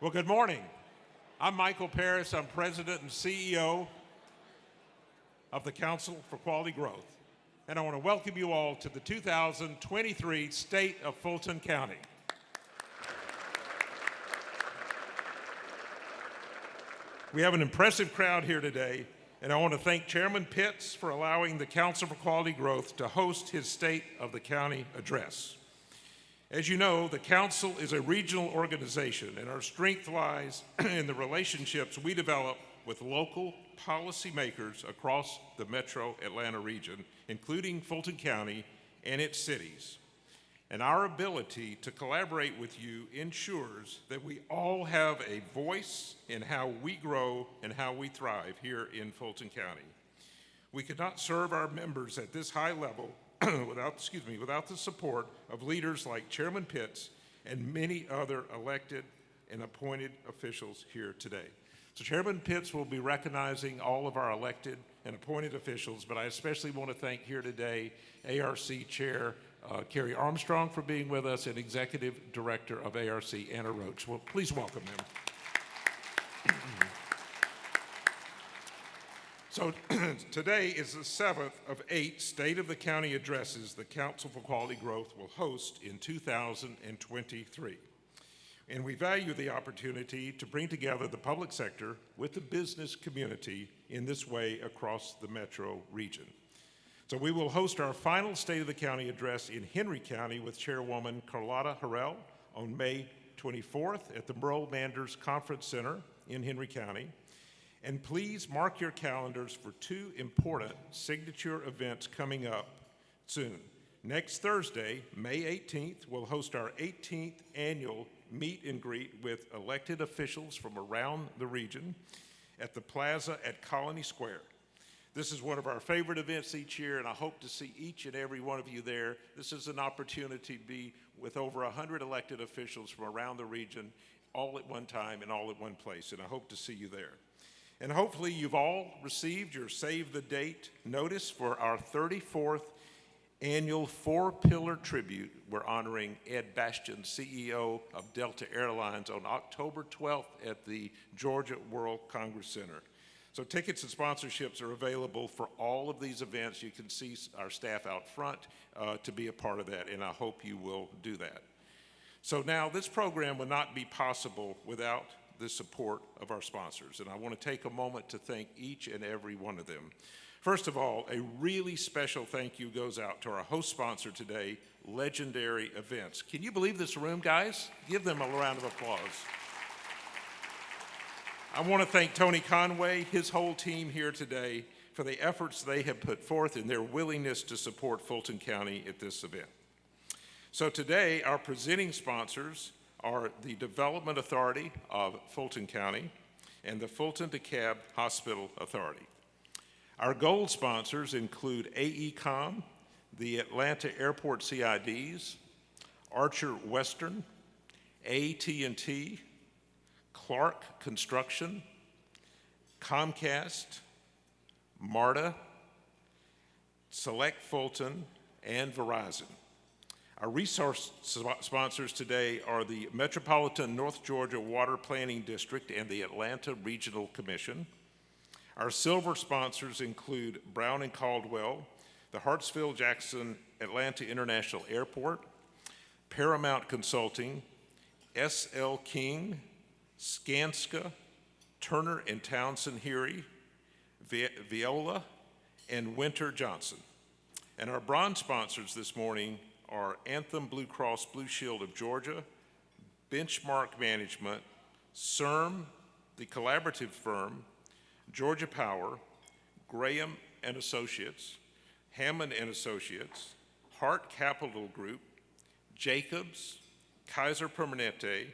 Well, good morning. I'm Michael Paris. I'm President and CEO of the Council for Quality Growth. And I want to welcome you all to the 2023 State of Fulton County. We have an impressive crowd here today, and I want to thank Chairman Pitts for allowing the Council for Quality Growth to host his State of the County address. As you know, the Council is a regional organization, and our strength lies in the relationships we develop with local policymakers across the metro Atlanta region, including Fulton County and its cities. And our ability to collaborate with you ensures that we all have a voice in how we grow and how we thrive here in Fulton County. We could not serve our members at this high level without the support of leaders like Chairman Pitts and many other elected and appointed officials here today. So Chairman Pitts will be recognizing all of our elected and appointed officials, but I especially want to thank here today ARC Chair Carrie Armstrong for being with us and Executive Director of ARC Anna Roach. Well, please welcome them. So today is the 7th of 8 State of the County addresses the Council for Quality Growth will host in 2023. And we value the opportunity to bring together the public sector with the business community in this way across the metro region. So we will host our final State of the County address in Henry County with Chairwoman Carlotta Harrell on May 24th at the Merle Manders Conference Center in Henry County. And please mark your calendars for two important signature events coming up soon. Next Thursday, May 18th, we'll host our 18th annual meet and greet with elected officials from around the region at the Plaza at Colony Square. This is one of our favorite events each year, and I hope to see each and every one of you there. This is an opportunity to be with over 100 elected officials from around the region, all at one time and all at one place, and I hope to see you there. And hopefully you've all received your save the date notice for our 34th annual four-pillar tribute. We're honoring Ed Bastian, CEO of Delta Airlines, on October 12th at the Georgia World Congress Center. So tickets and sponsorships are available for all of these events. You can see our staff out front to be a part of that, and I hope you will do that. So now this program would not be possible without the support of our sponsors, and I want to take a moment to thank each and every one of them. First of all, a really special thank you goes out to our host sponsor today, Legendary Events. Can you believe this room, guys? Give them a round of applause. I want to thank Tony Conway, his whole team here today, for the efforts they have put forth and their willingness to support Fulton County at this event. So today, our presenting sponsors are the Development Authority of Fulton County and the Fulton DeKalb Hospital Authority. Our gold sponsors include AECOM, the Atlanta Airport CIDs, Archer Western, AT&T, Clark Construction, Comcast, MARTA, Select Fulton, and Verizon. Our resource sponsors today are the Metropolitan North Georgia Water Planning District and the Atlanta Regional Commission. Our silver sponsors include Brown & Caldwell, the Hartsfield-Jackson Atlanta International Airport, Paramount Consulting, S.L. King, Skanska, Turner & Townsend Heery, Viola, and Winter Johnson. And our bronze sponsors this morning are Anthem Blue Cross Blue Shield of Georgia, Benchmark Management, CERM, the collaborative firm, Georgia Power, Graham & Associates, Hammond & Associates, Hart Capital Group, Jacobs, Kaiser Permanente,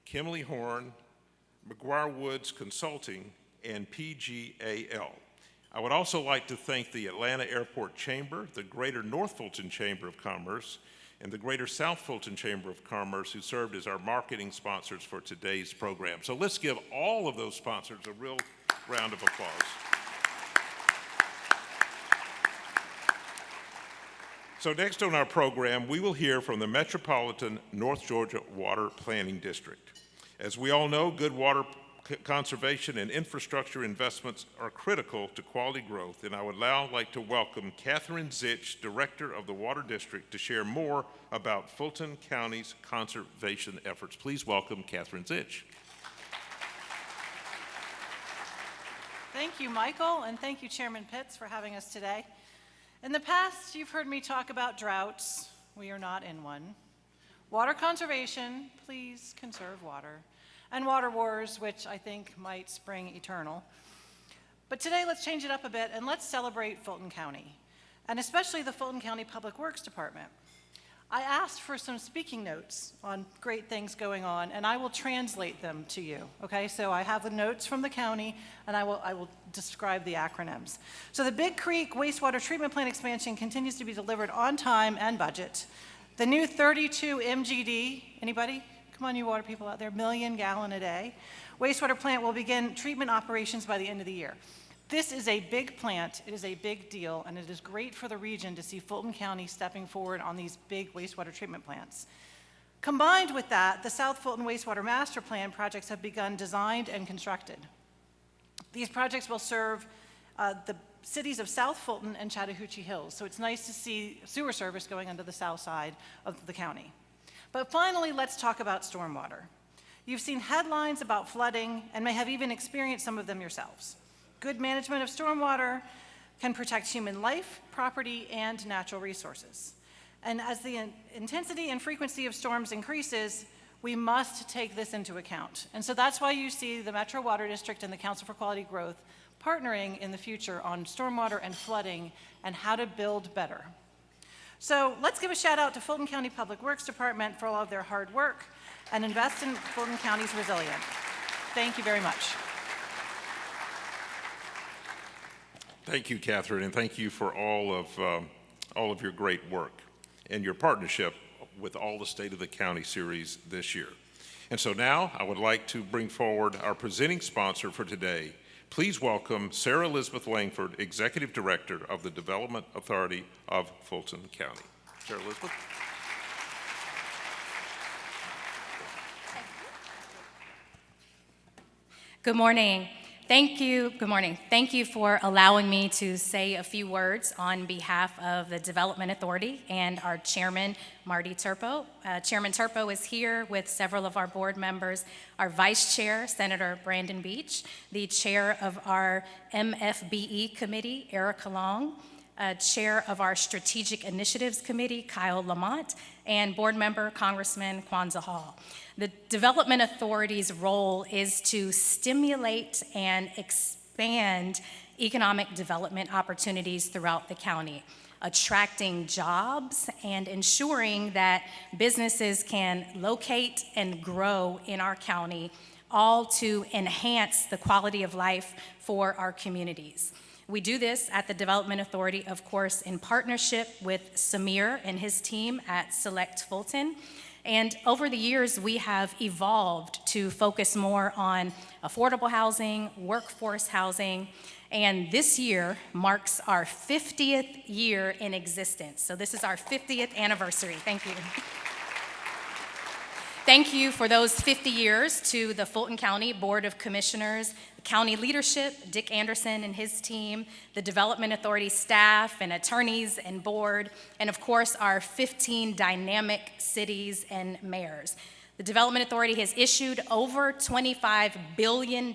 Kimley Horn, McGuire Woods Consulting, and PGAL. I would also like to thank the Atlanta Airport Chamber, the Greater North Fulton Chamber of Commerce, and the Greater South Fulton Chamber of Commerce, who served as our marketing sponsors for today's program. So let's give all of those sponsors a real round of applause. So next on our program, we will hear from the Metropolitan North Georgia Water Planning District. As we all know, good water conservation and infrastructure investments are critical to quality growth, and I would now like to welcome Catherine Zitch, Director of the Water District, to share more about Fulton County's conservation efforts. Please welcome Catherine Zitch. Thank you, Michael, and thank you, Chairman Pitts, for having us today. In the past, you've heard me talk about droughts. We are not in one. Water conservation, please conserve water. And water wars, which I think might spring eternal. But today, let's change it up a bit and let's celebrate Fulton County, and especially the Fulton County Public Works Department. I asked for some speaking notes on great things going on, and I will translate them to you, okay? So I have the notes from the county, and I will describe the acronyms. So the Big Creek wastewater treatment plant expansion continues to be delivered on time and budget. The new 32 MGD, anybody? Come on, you water people out there, million gallon a day. Wastewater plant will begin treatment operations by the end of the year. This is a big plant, it is a big deal, and it is great for the region to see Fulton County stepping forward on these big wastewater treatment plants. Combined with that, the South Fulton Wastewater Master Plan projects have begun designed and constructed. These projects will serve the cities of South Fulton and Chattahoochee Hills, so it's nice to see sewer service going under the south side of the county. But finally, let's talk about stormwater. You've seen headlines about flooding and may have even experienced some of them yourselves. Good management of stormwater can protect human life, property, and natural resources. And as the intensity and frequency of storms increases, we must take this into account. And so that's why you see the Metro Water District and the Council for Quality Growth partnering in the future on stormwater and flooding and how to build better. So let's give a shout out to Fulton County Public Works Department for all of their hard work and invest in Fulton County's resilience. Thank you very much. Thank you, Catherine, and thank you for all of your great work and your partnership with all the State of the County series this year. And so now I would like to bring forward our presenting sponsor for today. Please welcome Sarah Elizabeth Langford, Executive Director of the Development Authority of Fulton County. Sarah Elizabeth. Good morning. Thank you. Good morning. Thank you for allowing me to say a few words on behalf of the Development Authority and our chairman, Marty Turpo. Chairman Turpo is here with several of our board members, our vice chair, Senator Brandon Beach, the chair of our MFBE committee, Erica Long, chair of our Strategic Initiatives Committee, Kyle Lamont, and board member, Congressman Kwanzaa Hall. The Development Authority's role is to stimulate and expand economic development opportunities throughout the county, attracting jobs and ensuring that businesses can locate and grow in our county, all to enhance the quality of life for our communities. We do this at the Development Authority, of course, in partnership with Samir and his team at Select Fulton. And over the years, we have evolved to focus more on affordable housing, workforce housing, and this year marks our 50th year in existence. So this is our 50th anniversary. Thank you. Thank you for those 50 years to the Fulton County Board of Commissioners, the county leadership, Dick Anderson and his team, the Development Authority staff and attorneys and board, and of course our 15 dynamic cities and mayors. The Development Authority has issued over $25 billion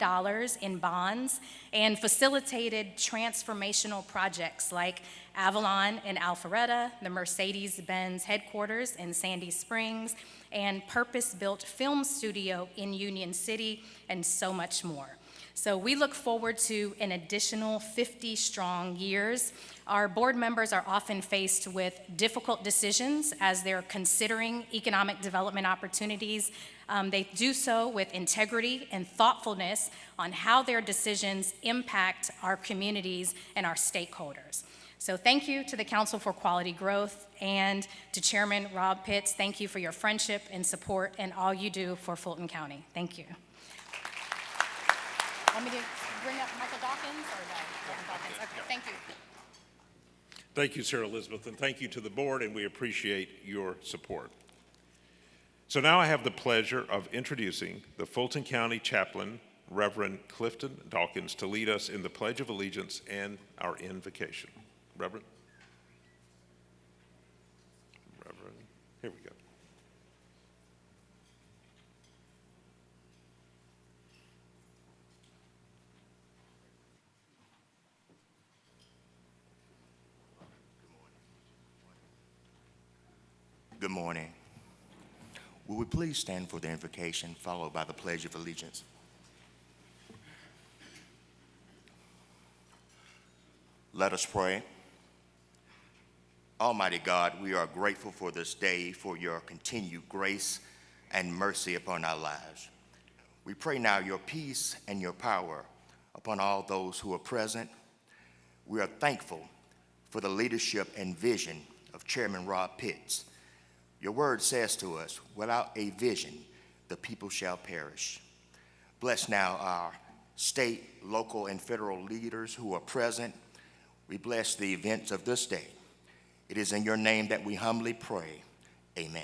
in bonds and facilitated transformational projects like Avalon in Alpharetta, the Mercedes-Benz headquarters in Sandy Springs, and purpose-built film studio in Union City, and so much more. So we look forward to an additional 50 strong years. Our board members are often faced with difficult decisions as they're considering economic development opportunities. They do so with integrity and thoughtfulness on how their decisions impact our communities and our stakeholders. So thank you to the Council for Quality Growth and to Chairman Rob Pitts. Thank you for your friendship and support and all you do for Fulton County. Thank you. Want me to bring up Michael Dawkins or no? Dawkins. Okay, thank you. Thank you, Sarah Elizabeth, and thank you to the board, and we appreciate your support. So now I have the pleasure of introducing the Fulton County Chaplain, Reverend Clifton Dawkins, to lead us in the Pledge of Allegiance and our invocation. Reverend? Here we go. Good morning. Will we please stand for the invocation, followed by the Pledge of Allegiance? Let us pray. Almighty God, we are grateful for this day, for your continued grace and mercy upon our lives. We pray now your peace and your power upon all those who are present. We are thankful for the leadership and vision of Chairman Rob Pitts. Your word says to us, without a vision, the people shall perish. Bless now our state, local, and federal leaders who are present. We bless the events of this day. It is in your name that we humbly pray. Amen.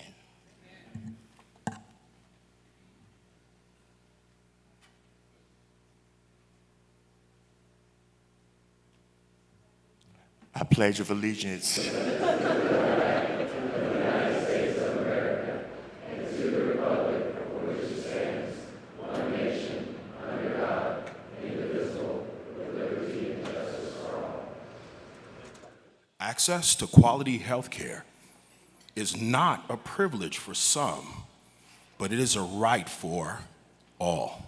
I pledge of allegiance. Access to quality health care is not a privilege for some, but it is a right for all.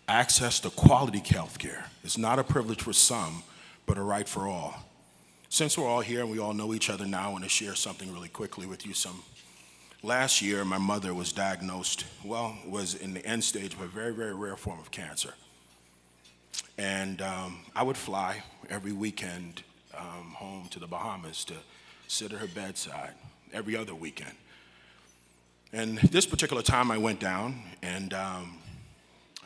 Access to quality health care is not a privilege for some, but a right for all. Since we're all here and we all know each other now, I want to share something really quickly with you. Last year, my mother was diagnosed, was in the end stage of a very, very rare form of cancer. And I would fly every weekend home to the Bahamas to sit at her bedside every other weekend. And this particular time I went down and I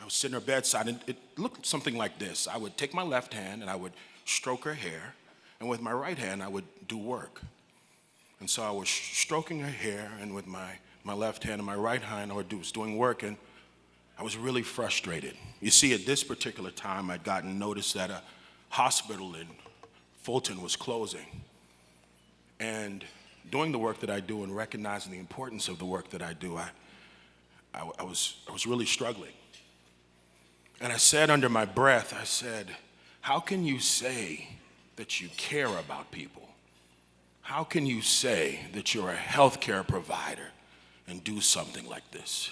was sitting at her bedside, and it looked something like this. I would take my left hand and I would stroke her hair, and with my right hand I would do work. And so I was stroking her hair, and with my left hand and my right hand I was doing work, and I was really frustrated. You see, at this particular time I'd gotten notice that a hospital in Fulton was closing. And doing the work that I do and recognizing the importance of the work that I do, I was really struggling. And I said under my breath, I said, how can you say that you care about people? How can you say that you're a healthcare provider and do something like this?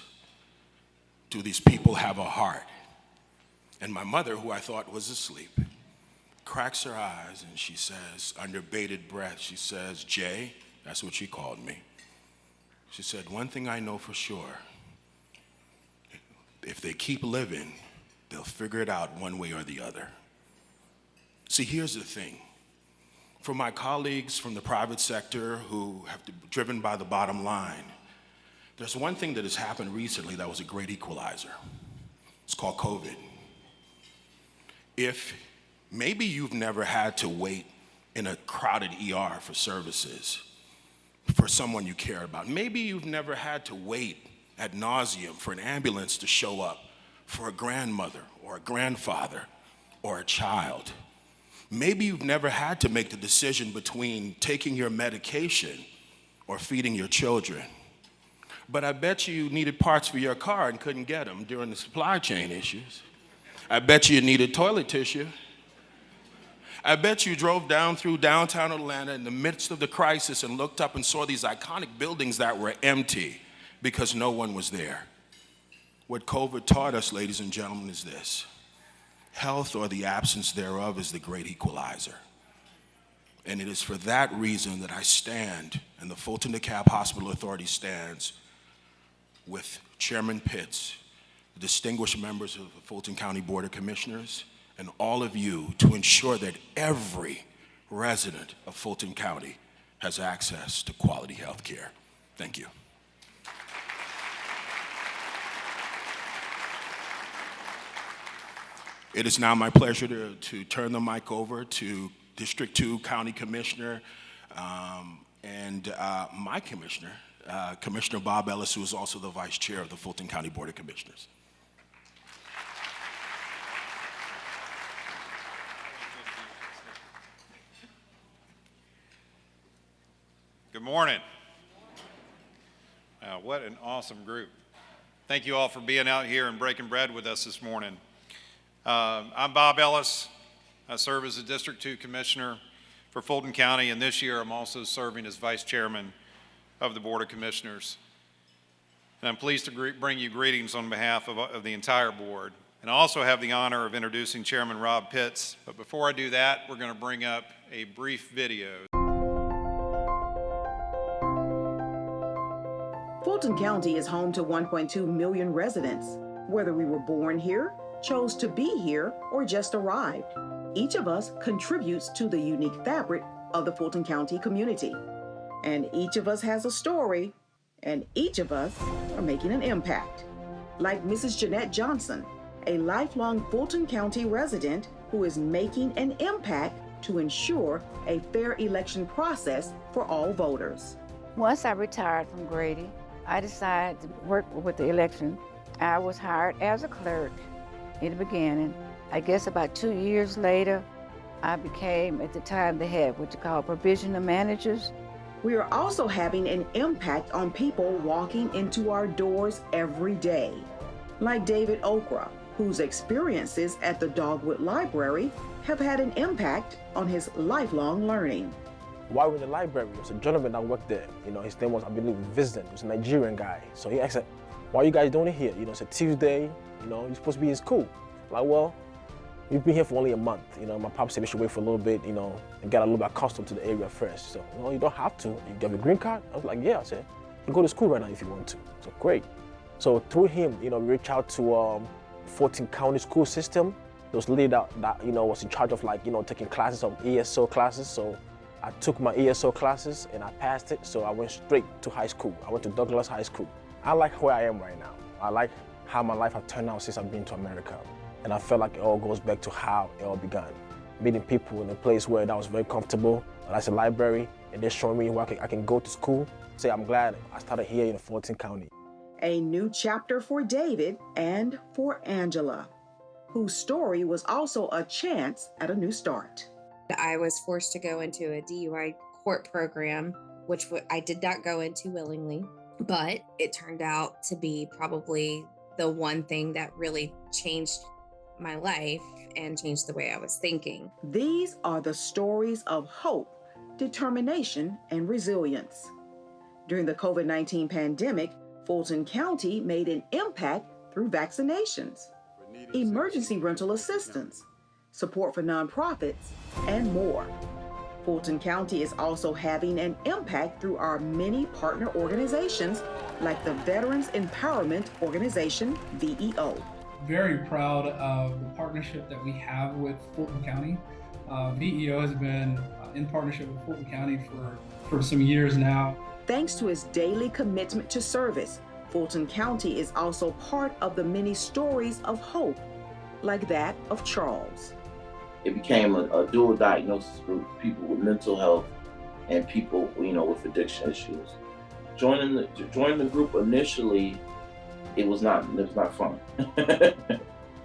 Do these people have a heart? And my mother, who I thought was asleep, cracks her eyes and she says, under bated breath, she says, Jay, that's what she called me. She said, one thing I know for sure, if they keep living, they'll figure it out one way or the other. See, here's the thing. For my colleagues from the private sector who have been driven by the bottom line, there's one thing that has happened recently that was a great equalizer. It's called COVID. If maybe you've never had to wait in a crowded ER for services for someone you care about. Maybe you've never had to wait ad nauseum for an ambulance to show up for a grandmother or a grandfather or a child. Maybe you've never had to make the decision between taking your medication or feeding your children. But I bet you needed parts for your car and couldn't get them during the supply chain issues. I bet you needed toilet tissue. I bet you drove down through downtown Atlanta in the midst of the crisis and looked up and saw these iconic buildings that were empty because no one was there. What COVID taught us, ladies and gentlemen, is this. Health, or the absence thereof, is the great equalizer. And it is for that reason that I stand, and the Fulton DeKalb Hospital Authority stands, with Chairman Pitts, the distinguished members of the Fulton County Board of Commissioners, and all of you to ensure that every resident of Fulton County has access to quality health care. Thank you. It is now my pleasure to turn the mic over to District 2 County Commissioner and my commissioner, Commissioner Bob Ellis, who is also the Vice Chair of the Fulton County Board of Commissioners. Good morning. What an awesome group. Thank you all for being out here and breaking bread with us this morning. I'm Bob Ellis. I serve as the District 2 Commissioner for Fulton County, and this year I'm also serving as Vice Chairman of the Board of Commissioners. And I'm pleased to bring you greetings on behalf of the entire board. And I also have the honor of introducing Chairman Rob Pitts. But before I do that, we're going to bring up a brief video. Fulton County is home to 1.2 million residents. Whether we were born here, chose to be here, or just arrived, each of us contributes to the unique fabric of the Fulton County community. And each of us has a story, and each of us are making an impact. Like Mrs. Jeanette Johnson, a lifelong Fulton County resident who is making an impact to ensure a fair election process for all voters. Once I retired from Grady, I decided to work with the election. I was hired as a clerk in the beginning. I guess about 2 years later, I became, at the time they had what you call provisional managers. We are also having an impact on people walking into our doors every day, like David Okra, whose experiences at the Dogwood Library have had an impact on his lifelong learning. While we were in the library, there was a gentleman that worked there. His name was, I believe, Vincent. He was a Nigerian guy. So he asked, why are you guys doing it here? It's a Tuesday, you're supposed to be in school. Like, well, we've been here for only a month. My papa said we should wait for a little bit, and get a little bit accustomed to the area first. So, you don't have to. You have a green card? I was like, yeah. I said, you can go to school right now if you want to. So, great. So through him, we reached out to Fulton County school system. There was a lady that was in charge of taking classes of ESO classes. So I took my ESO classes and I passed it. So I went straight to high school. I went to Douglas High School. I like where I am right now. I like how my life has turned out since I've been to America. And I felt like it all goes back to how it all began. Meeting people in a place where that was very comfortable. That's a library, and they're showing me where I can go to school. Say, I'm glad I started here in Fulton County. A new chapter for David and for Angela, whose story was also a chance at a new start. I was forced to go into a DUI court program, which I did not go into willingly, but it turned out to be probably the one thing that really changed my life and changed the way I was thinking. These are the stories of hope, determination, and resilience. During the COVID-19 pandemic, Fulton County made an impact through vaccinations, emergency rental assistance, support for nonprofits, and more. Fulton County is also having an impact through our many partner organizations like the Veterans Empowerment Organization, VEO. Very proud of the partnership that we have with Fulton County. VEO has been in partnership with Fulton County for some years now. Thanks to its daily commitment to service, Fulton County is also part of the many stories of hope, like that of Charles. It became a dual diagnosis group, people with mental health and people, with addiction issues. Joining the group initially, it was not fun. But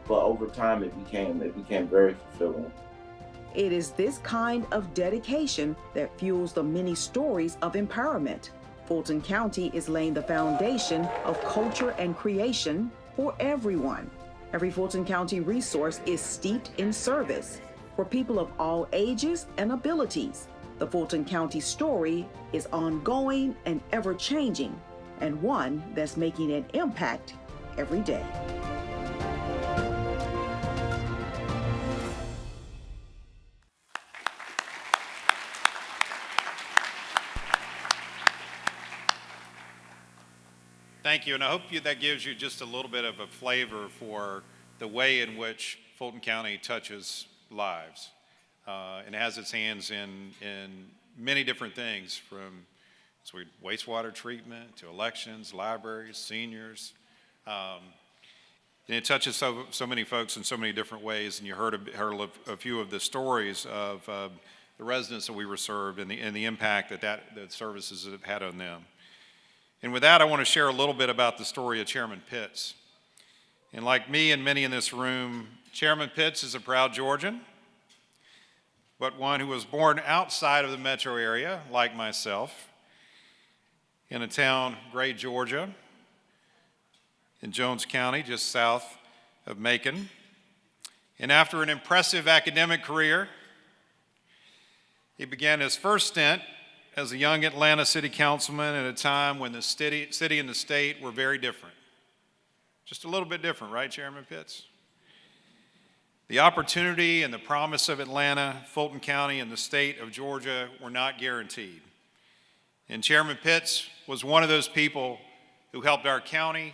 over time it became very fulfilling. It is this kind of dedication that fuels the many stories of empowerment. Fulton County is laying the foundation of culture and creation for everyone. Every Fulton County resource is steeped in service for people of all ages and abilities. The Fulton County story is ongoing and ever-changing, and one that's making an impact every day. Thank you, and I hope that gives you just a little bit of a flavor for the way in which Fulton County touches lives. And has its hands in many different things, from wastewater treatment to elections, libraries, seniors. And it touches so many folks in so many different ways, and you heard a few of the stories of the residents that we were served and the impact that the services have had on them. And with that, I want to share a little bit about the story of Chairman Pitts. And like me and many in this room, Chairman Pitts is a proud Georgian, but one who was born outside of the metro area, like myself, in a town, Gray, Georgia, in Jones County, just south of Macon. And after an impressive academic career, he began his first stint as a young Atlanta city councilman at a time when the city and the state were very different. Just a little bit different, right, Chairman Pitts? The opportunity and the promise of Atlanta, Fulton County, and the state of Georgia were not guaranteed. And Chairman Pitts was one of those people who helped our county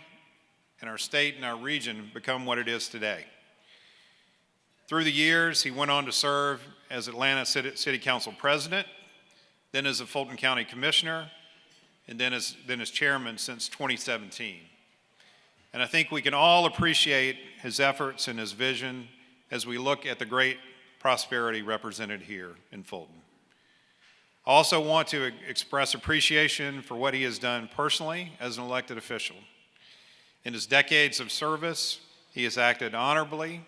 and our state and our region become what it is today. Through the years, he went on to serve as Atlanta City Council President, then as a Fulton County Commissioner, and then as chairman since 2017. And I think we can all appreciate his efforts and his vision as we look at the great prosperity represented here in Fulton. I also want to express appreciation for what he has done personally as an elected official. In his decades of service, he has acted honorably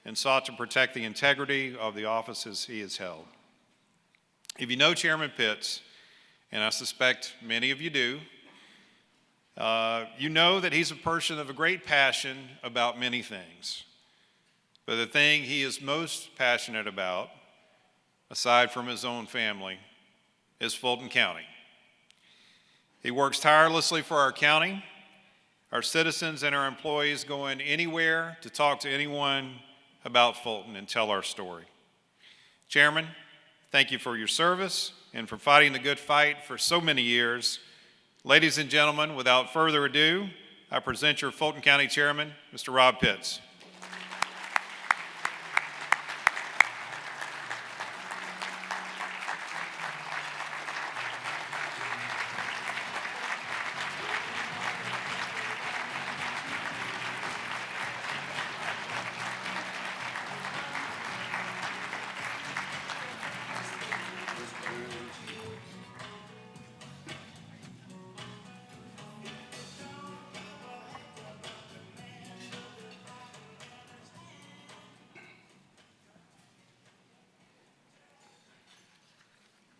and sought to protect the integrity of the offices he has held. If you know Chairman Pitts, and I suspect many of you do, you know that he's a person of a great passion about many things. But the thing he is most passionate about, aside from his own family, is Fulton County. He works tirelessly for our county, our citizens and our employees going anywhere to talk to anyone about Fulton and tell our story. Chairman, thank you for your service and for fighting the good fight for so many years. Ladies and gentlemen, without further ado, I present your Fulton County Chairman, Mr. Rob Pitts.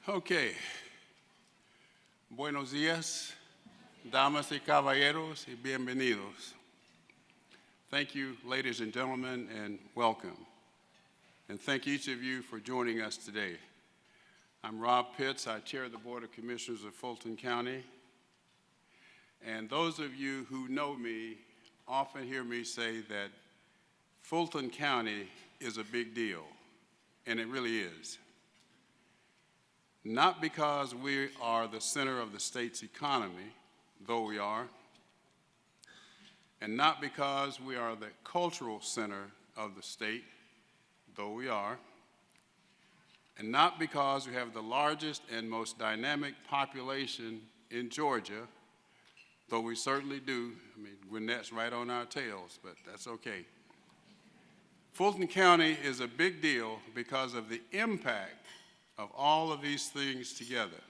Okay. Buenos días, damas y caballeros, y bienvenidos. Thank you, ladies and gentlemen, and welcome. And thank each of you for joining us today. I'm Rob Pitts. I chair the Board of Commissioners of Fulton County. And those of you who know me often hear me say that Fulton County is a big deal, and it really is. Not because we are the center of the state's economy, though we are, and not because we are the cultural center of the state, though we are, and not because we have the largest and most dynamic population in Georgia, though we certainly do. I mean, Gwinnett's right on our tails, but that's okay. Fulton County is a big deal because of the impact of all of these things together.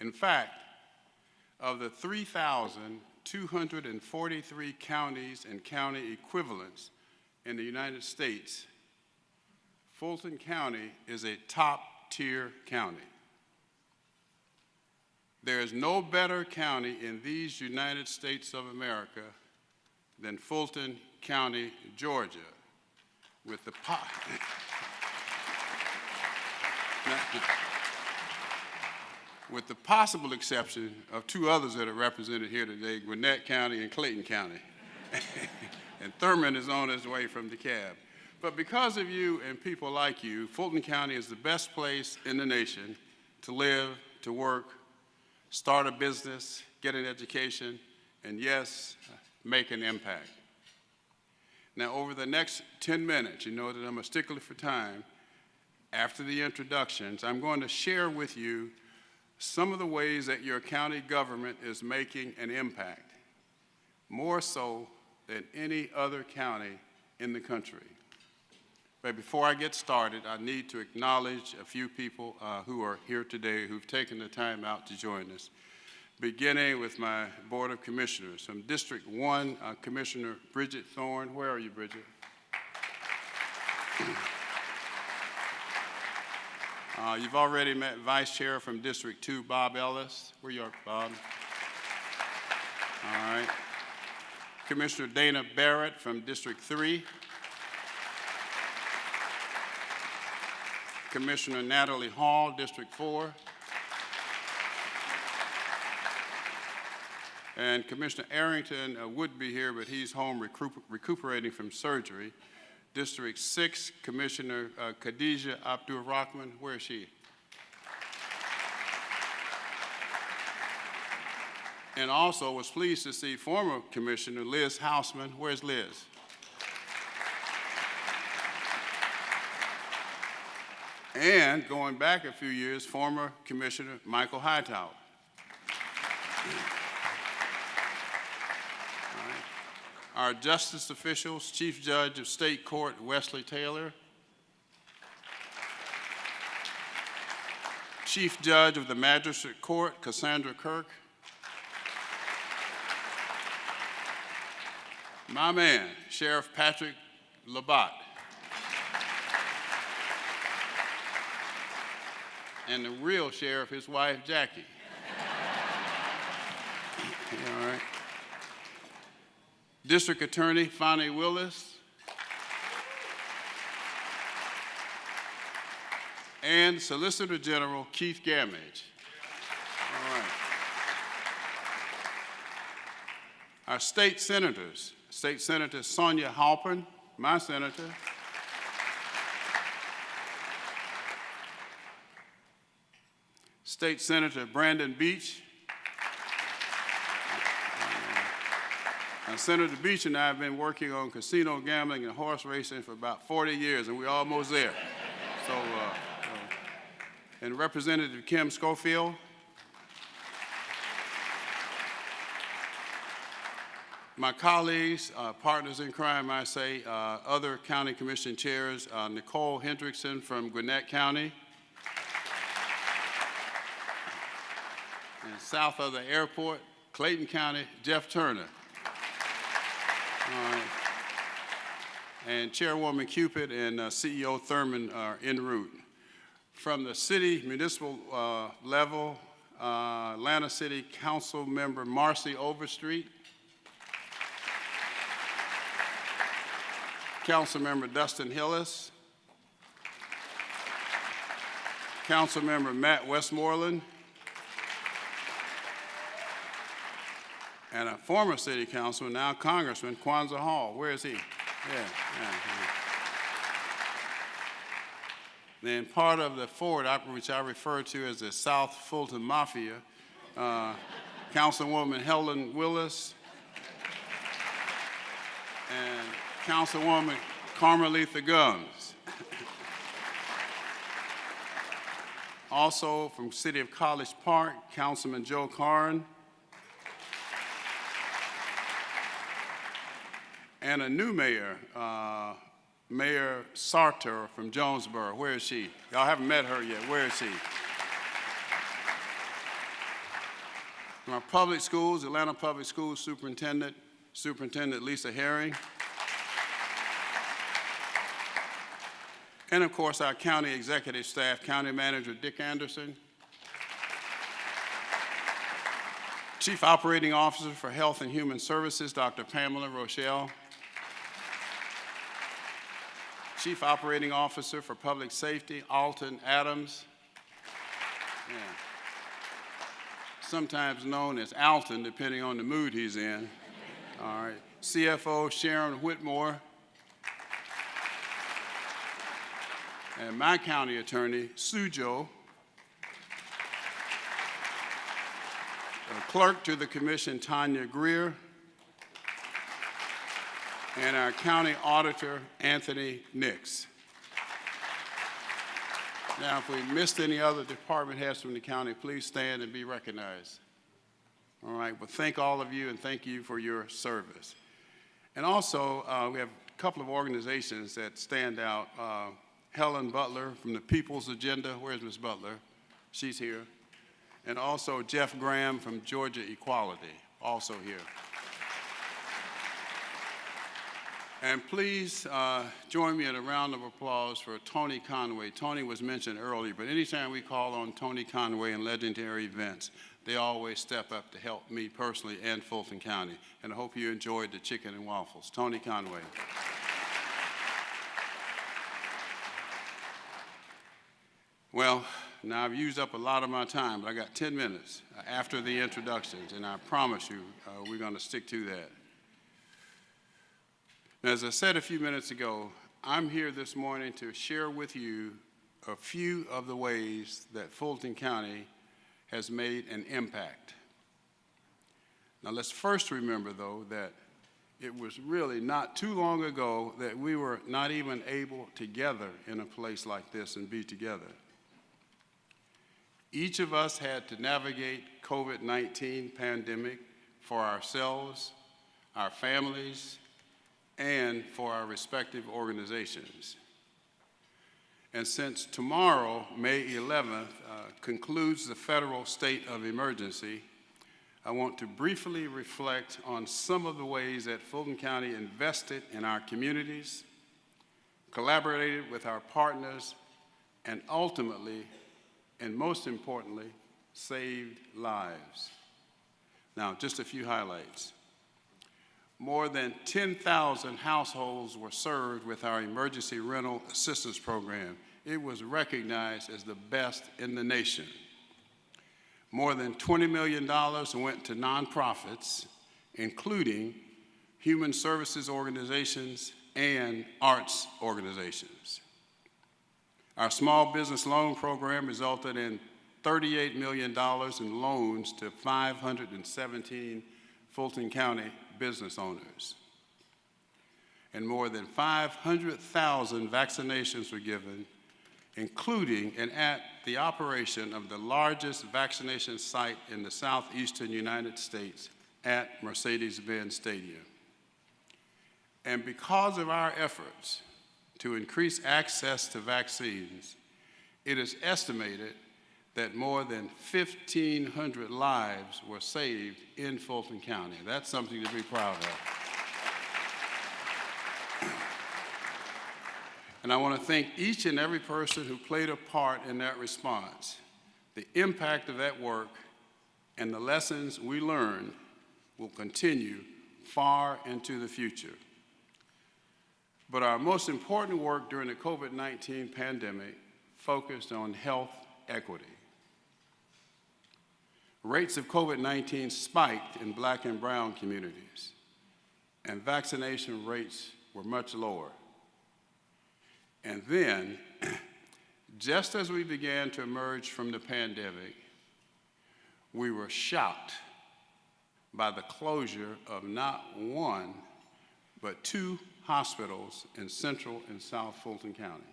In fact, of the 3,243 counties and county equivalents in the United States, Fulton County is a top-tier county. There is no better county in these United States of America than Fulton County, Georgia, with the with the possible exception of two others that are represented here today, Gwinnett County and Clayton County. And Thurman is on his way from DeKalb. But because of you and people like you, Fulton County is the best place in the nation to live, to work, start a business, get an education, and yes, make an impact. Now, over the next 10 minutes, you know that I'm a stickler for time. After the introductions, I'm going to share with you some of the ways that your county government is making an impact, more so than any other county in the country. But before I get started, I need to acknowledge a few people who are here today who've taken the time out to join us. beginning with my Board of Commissioners. From District 1, Commissioner Bridget Thorne. Where are you, Bridget? You've already met Vice Chair from District 2, Bob Ellis. Where you are, Bob? All right. Commissioner Dana Barrett from District 3. Commissioner Natalie Hall, District 4. And Commissioner Arrington would be here, but he's home recuperating from surgery. District 6, Commissioner Khadija Abdul Rahman. Where is she? And also was pleased to see former Commissioner Liz Hausman. Where's Liz? And going back a few years, former Commissioner Michael Hightower. Our justice officials, Chief Judge of State Court Wesley Taylor, Chief Judge of the Magistrate Court Cassandra Kirk, my man, Sheriff Patrick Labatt, and the real sheriff, his wife, Jackie. All right. District Attorney Fonnie Willis, and Solicitor General Keith Gamage. All right. Our state senators, State Senator Sonia Halpern, my senator, State Senator Brandon Beach. Senator Beach and I have been working on casino gambling and horse racing for about 40 years, and we're almost there. And Representative Kim Schofield. My colleagues, partners in crime, I say, other county commission chairs, Nicole Hendrickson from Gwinnett County, and south of the airport, Clayton County, Jeff Turner. All right. And Chairwoman Cupid and CEO Thurman are en route. From the city municipal level, Atlanta City Council Member Marcy Overstreet, Councilmember Dustin Hillis, Councilmember Matt Westmoreland, and a former city councilman, now Congressman, Kwanzaa Hall. Where is he? Yeah. Then part of the forward, which I refer to as the South Fulton Mafia, Councilwoman Helen Willis and Councilwoman Carmelita Gumbs. Also from City of College Park, Councilman Joe Carn. And a new mayor, Mayor Sartor from Jonesboro. Where is she? Y'all haven't met her yet. Where is she? From our public schools, Atlanta Public Schools Superintendent Lisa Herring. And of course, our county executive staff, County Manager Dick Anderson, Chief Operating Officer for Health and Human Services, Dr. Pamela Rochelle, Chief Operating Officer for Public Safety, Alton Adams, sometimes known as Alton, depending on the mood he's in. All right. CFO Sharon Whitmore, and my county attorney, Sujo, clerk to the commission, Tanya Greer, and our county auditor, Anthony Nix. Now, if we missed any other department heads from the county, please stand and be recognized. All right, well, thank all of you and thank you for your service. And also, we have a couple of organizations that stand out. Helen Butler from the People's Agenda. Where's Ms. Butler? She's here. and also Jeff Graham from Georgia Equality, also here. And please join me in a round of applause for Tony Conway. Tony was mentioned earlier, but anytime we call on Tony Conway in legendary events, they always step up to help me personally and Fulton County. And I hope you enjoyed the chicken and waffles. Tony Conway. Well, now I've used up a lot of my time, but I got 10 minutes after the introductions, and I promise you we're going to stick to that. Now, as I said a few minutes ago, I'm here this morning to share with you a few of the ways that Fulton County has made an impact. Now, let's first remember, though, that it was really not too long ago that we were not even able to gather in a place like this and be together. Each of us had to navigate COVID-19 pandemic for ourselves, our families, and for our respective organizations. And since tomorrow, May 11th, concludes the federal state of emergency, I want to briefly reflect on some of the ways that Fulton County invested in our communities, collaborated with our partners, and ultimately, and most importantly, saved lives. Now, just a few highlights. More than 10,000 households were served with our emergency rental assistance program. It was recognized as the best in the nation. More than $20 million went to nonprofits, including human services organizations and arts organizations. Our small business loan program resulted in $38 million in loans to 517 Fulton County business owners. And more than 500,000 vaccinations were given, including and at the operation of the largest vaccination site in the southeastern United States at Mercedes-Benz Stadium. And because of our efforts to increase access to vaccines, it is estimated that more than 1,500 lives were saved in Fulton County. That's something to be proud of. And I want to thank each and every person who played a part in that response. The impact of that work and the lessons we learned will continue far into the future. But our most important work during the COVID-19 pandemic focused on health equity. Rates of COVID-19 spiked in Black and brown communities, and vaccination rates were much lower. And then, just as we began to emerge from the pandemic, we were shocked by the closure of not one, but 2 hospitals in Central and South Fulton County.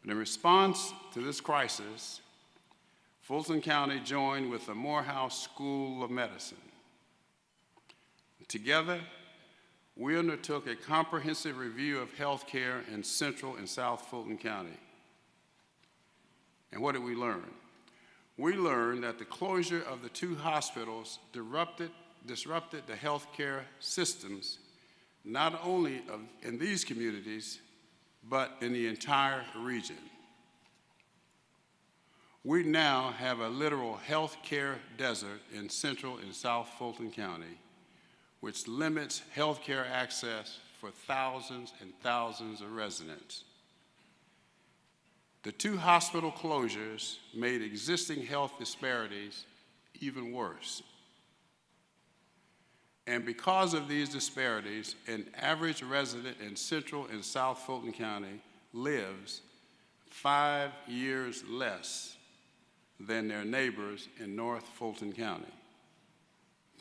In response to this crisis, Fulton County joined with the Morehouse School of Medicine. Together, we undertook a comprehensive review of health care in Central and South Fulton County. And what did we learn? We learned that the closure of the 2 hospitals disrupted the healthcare systems, not only in these communities, but in the entire region. We now have a literal healthcare desert in Central and South Fulton County, which limits healthcare access for thousands and thousands of residents. The 2 hospital closures made existing health disparities even worse. And because of these disparities, an average resident in Central and South Fulton County lives 5 years less than their neighbors in North Fulton County.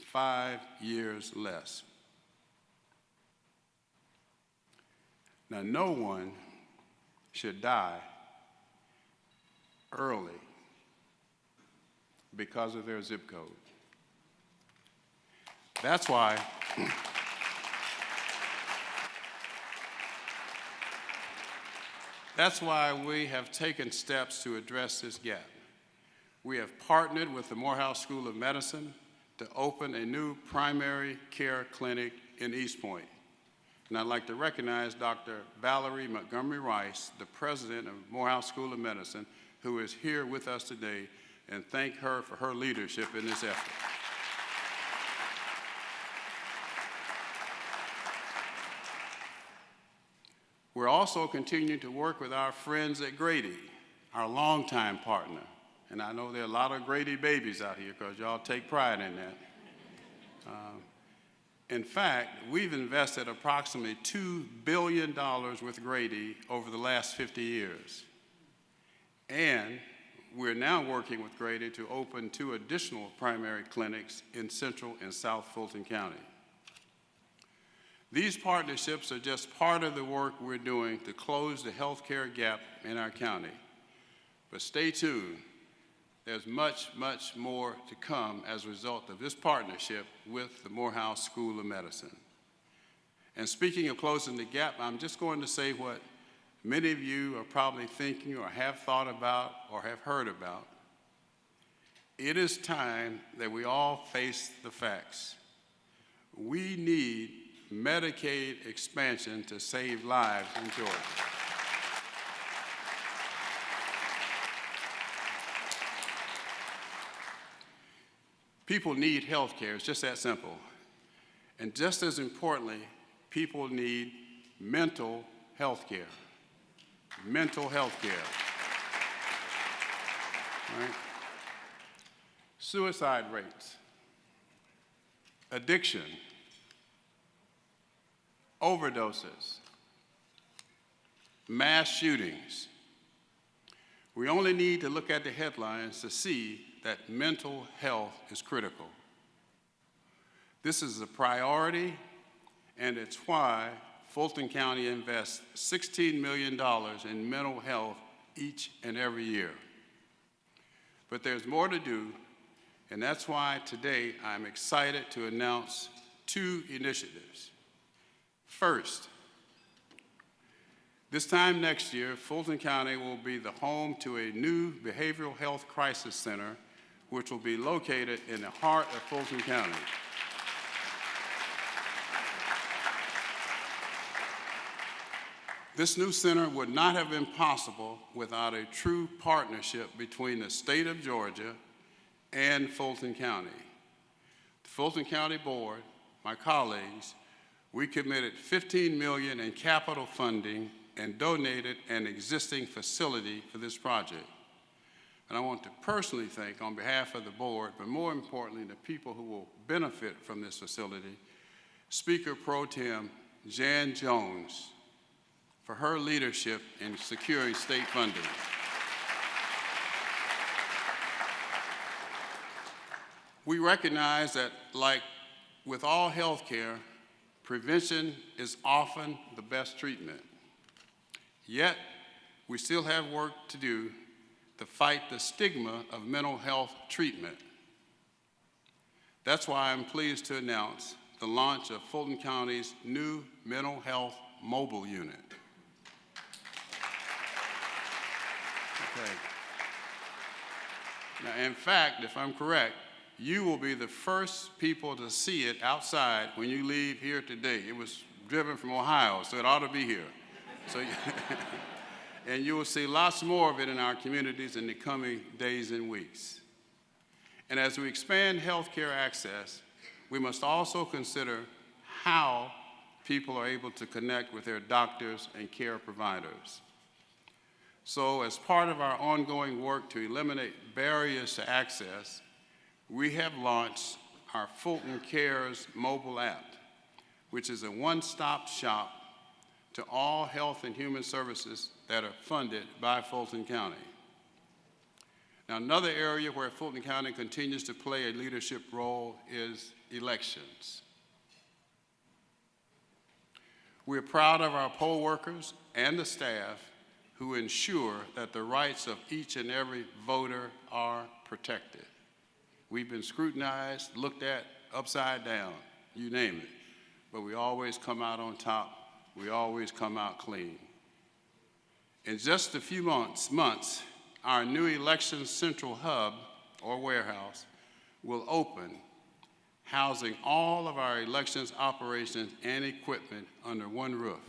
5 years less. Now, no one should die early because of their zip code. That's why That's why we have taken steps to address this gap. We have partnered with the Morehouse School of Medicine to open a new primary care clinic in East Point. And I'd like to recognize Dr. Valerie Montgomery Rice, the president of Morehouse School of Medicine, who is here with us today, and thank her for her leadership in this effort. We're also continuing to work with our friends at Grady, our longtime partner. And I know there are a lot of Grady babies out here because y'all take pride in that. In fact, we've invested approximately $2 billion with Grady over the last 50 years. And we're now working with Grady to open 2 additional primary clinics in Central and South Fulton County. These partnerships are just part of the work we're doing to close the healthcare gap in our county. But stay tuned. There's much, much more to come as a result of this partnership with the Morehouse School of Medicine. And speaking of closing the gap, I'm just going to say what many of you are probably thinking or have thought about or have heard about. It is time that we all face the facts. We need Medicaid expansion to save lives in Georgia. People need health care. It's just that simple. And just as importantly, people need mental health care. Mental health care. Right? Suicide rates, addiction, overdoses, mass shootings. We only need to look at the headlines to see that mental health is critical. This is a priority, and it's why Fulton County invests $16 million in mental health each and every year. But there's more to do, and that's why today I'm excited to announce 2 initiatives. First, this time next year, Fulton County will be the home to a new behavioral health crisis center, which will be located in the heart of Fulton County. This new center would not have been possible without a true partnership between the state of Georgia and Fulton County. The Fulton County Board, my colleagues, we committed $15 million in capital funding and donated an existing facility for this project. And I want to personally thank, on behalf of the board, but more importantly, the people who will benefit from this facility, Speaker Pro Tem Jan Jones, for her leadership in securing state funding. We recognize that, like with all health care, prevention is often the best treatment. Yet, we still have work to do to fight the stigma of mental health treatment. That's why I'm pleased to announce the launch of Fulton County's new mental health mobile unit. Okay. Now, in fact, if I'm correct, you will be the first people to see it outside when you leave here today. It was driven from Ohio, so it ought to be here. So, and you will see lots more of it in our communities in the coming days and weeks. And as we expand healthcare access, we must also consider how people are able to connect with their doctors and care providers. So, as part of our ongoing work to eliminate barriers to access, we have launched our Fulton Cares mobile app, which is a one-stop shop to all health and human services that are funded by Fulton County. Now, another area where Fulton County continues to play a leadership role is elections. We're proud of our poll workers and the staff who ensure that the rights of each and every voter are protected. We've been scrutinized, looked at, upside down, you name it, but we always come out on top. We always come out clean. In just a few months, our new Elections Central Hub, or warehouse, will open, housing all of our elections operations and equipment under one roof.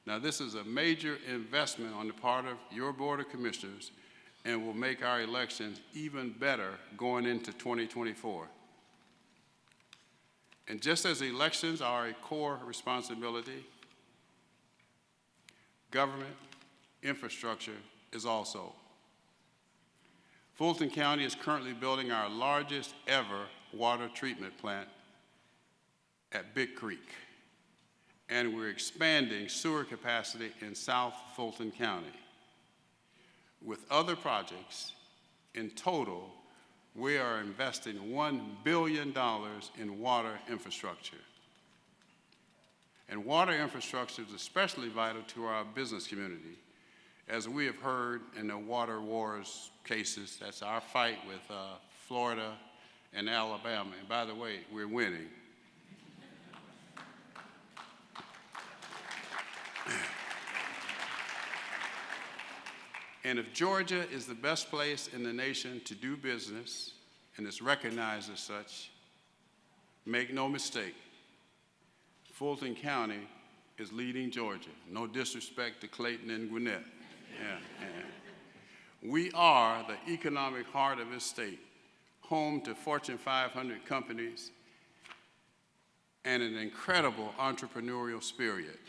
Now, this is a major investment on the part of your Board of Commissioners and will make our elections even better going into 2024. And just as elections are a core responsibility, government infrastructure is also. Fulton County is currently building our largest ever water treatment plant at Big Creek, and we're expanding sewer capacity in South Fulton County. With other projects, in total, we are investing $1 billion in water infrastructure. And water infrastructure is especially vital to our business community. As we have heard in the water wars cases, that's our fight with Florida and Alabama. And by the way, we're winning. And if Georgia is the best place in the nation to do business, and is recognized as such, make no mistake, Fulton County is leading Georgia. No disrespect to Clayton and Gwinnett. Yeah. We are the economic heart of this state, home to Fortune 500 companies and an incredible entrepreneurial spirit.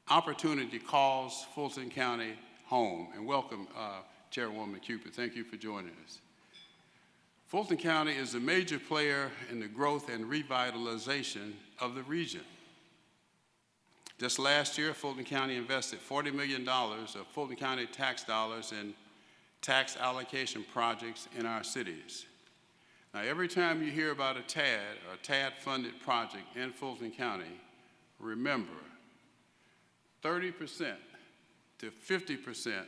Opportunity calls Fulton County home. And welcome, Chairwoman Cupid. Thank you for joining us. Fulton County is a major player in the growth and revitalization of the region. Just last year, Fulton County invested $40 million of Fulton County tax dollars in tax allocation projects in our cities. Now, every time you hear about a TAD or TAD-funded project in Fulton County, remember, 30% to 50%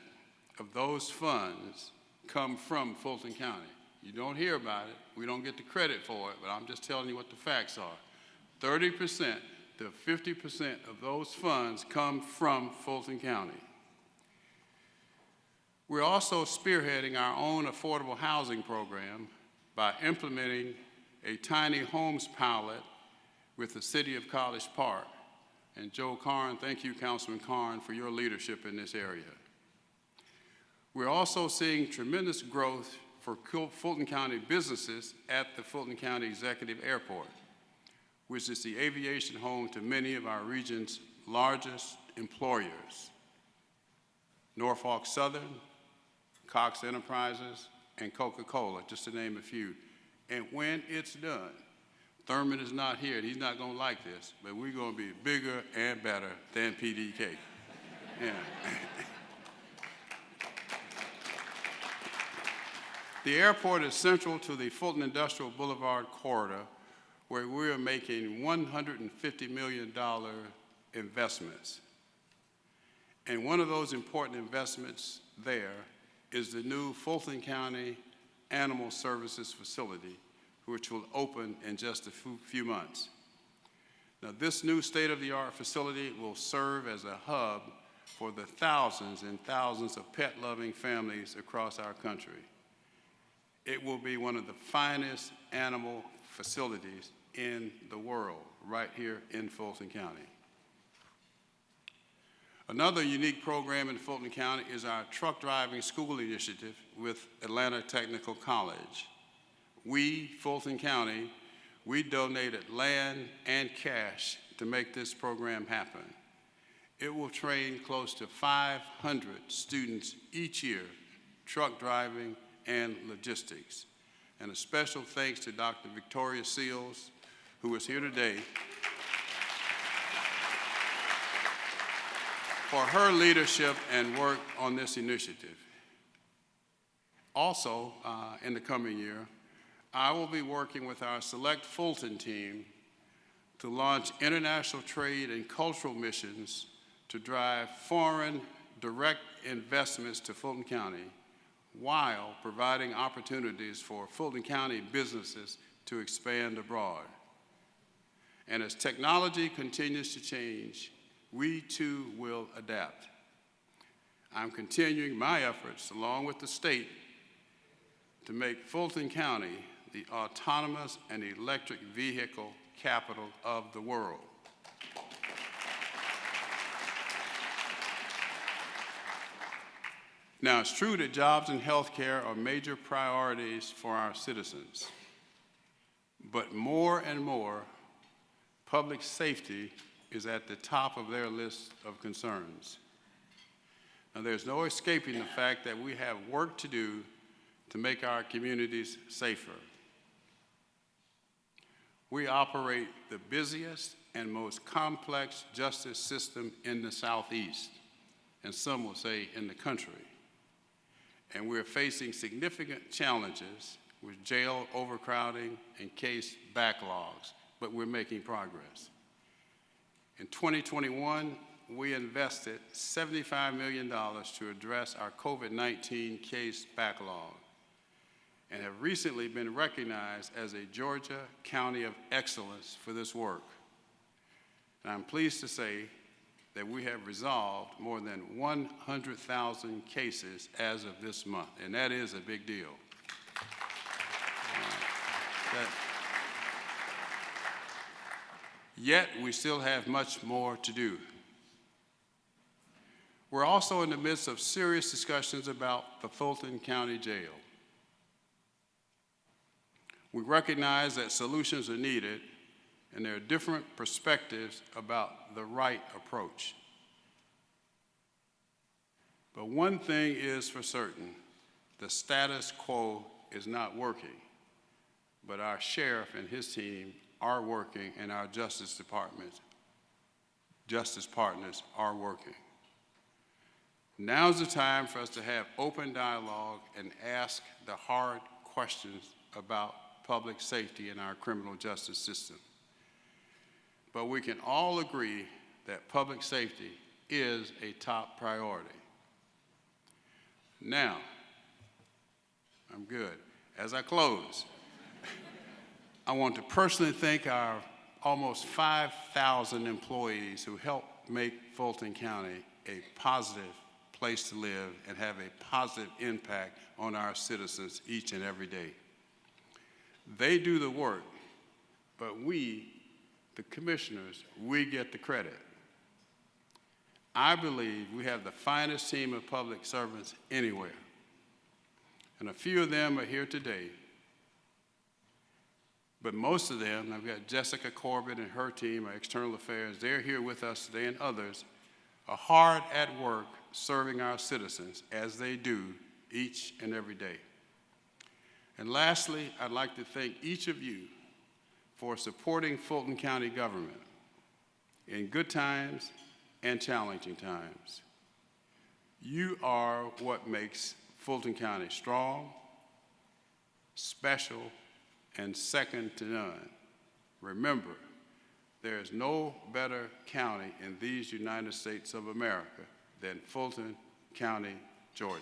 of those funds come from Fulton County. You don't hear about it, we don't get the credit for it, but I'm just telling you what the facts are. 30% to 50% of those funds come from Fulton County. We're also spearheading our own affordable housing program by implementing a tiny homes pilot with the City of College Park. And Joe Karn, thank you, Councilman Karn, for your leadership in this area. We're also seeing tremendous growth for Fulton County businesses at the Fulton County Executive Airport, which is the aviation home to many of our region's largest employers: Norfolk Southern, Cox Enterprises, and Coca-Cola, just to name a few. And when it's done, Thurman is not here, and he's not going to like this, but we're going to be bigger and better than PDK. Yeah. The airport is central to the Fulton Industrial Boulevard corridor, where we are making $150 million investments. And one of those important investments there is the new Fulton County Animal Services Facility, which will open in just a few months. Now, this new state-of-the-art facility will serve as a hub for the thousands and thousands of pet-loving families across our country. It will be one of the finest animal facilities in the world, right here in Fulton County. Another unique program in Fulton County is our truck driving school initiative with Atlanta Technical College. We, Fulton County, we donated land and cash to make this program happen. It will train close to 500 students each year, truck driving and logistics. And a special thanks to Dr. Victoria Seals, who is here today, for her leadership and work on this initiative. Also, in the coming year, I will be working with our Select Fulton team to launch international trade and cultural missions to drive foreign direct investments to Fulton County, while providing opportunities for Fulton County businesses to expand abroad. And as technology continues to change, we too will adapt. I'm continuing my efforts, along with the state, to make Fulton County the autonomous and electric vehicle capital of the world. Now, it's true that jobs and healthcare are major priorities for our citizens, but more and more, public safety is at the top of their list of concerns. Now, there's no escaping the fact that we have work to do to make our communities safer. We operate the busiest and most complex justice system in the Southeast, and some will say in the country. And we're facing significant challenges with jail overcrowding and case backlogs, but we're making progress. In 2021, we invested $75 million to address our COVID-19 case backlog and have recently been recognized as a Georgia County of Excellence for this work. And I'm pleased to say that we have resolved more than 100,000 cases as of this month, and that is a big deal. Yet we still have much more to do. We're also in the midst of serious discussions about the Fulton County Jail. We recognize that solutions are needed, and there are different perspectives about the right approach. But one thing is for certain, the status quo is not working, but our sheriff and his team are working, and our justice partners are working. Now's the time for us to have open dialogue and ask the hard questions about public safety in our criminal justice system. But we can all agree that public safety is a top priority. Now, I'm good. As I close, I want to personally thank our almost 5,000 employees who help make Fulton County a positive place to live and have a positive impact on our citizens each and every day. They do the work, but we, the commissioners, we get the credit. I believe we have the finest team of public servants anywhere, and a few of them are here today. But most of them, I've got Jessica Corbett and her team, our external affairs, they're here with us today, and others are hard at work serving our citizens as they do each and every day. And lastly, I'd like to thank each of you for supporting Fulton County government in good times and challenging times. You are what makes Fulton County strong, special, and second to none. Remember, there is no better county in these United States of America than Fulton County, Georgia.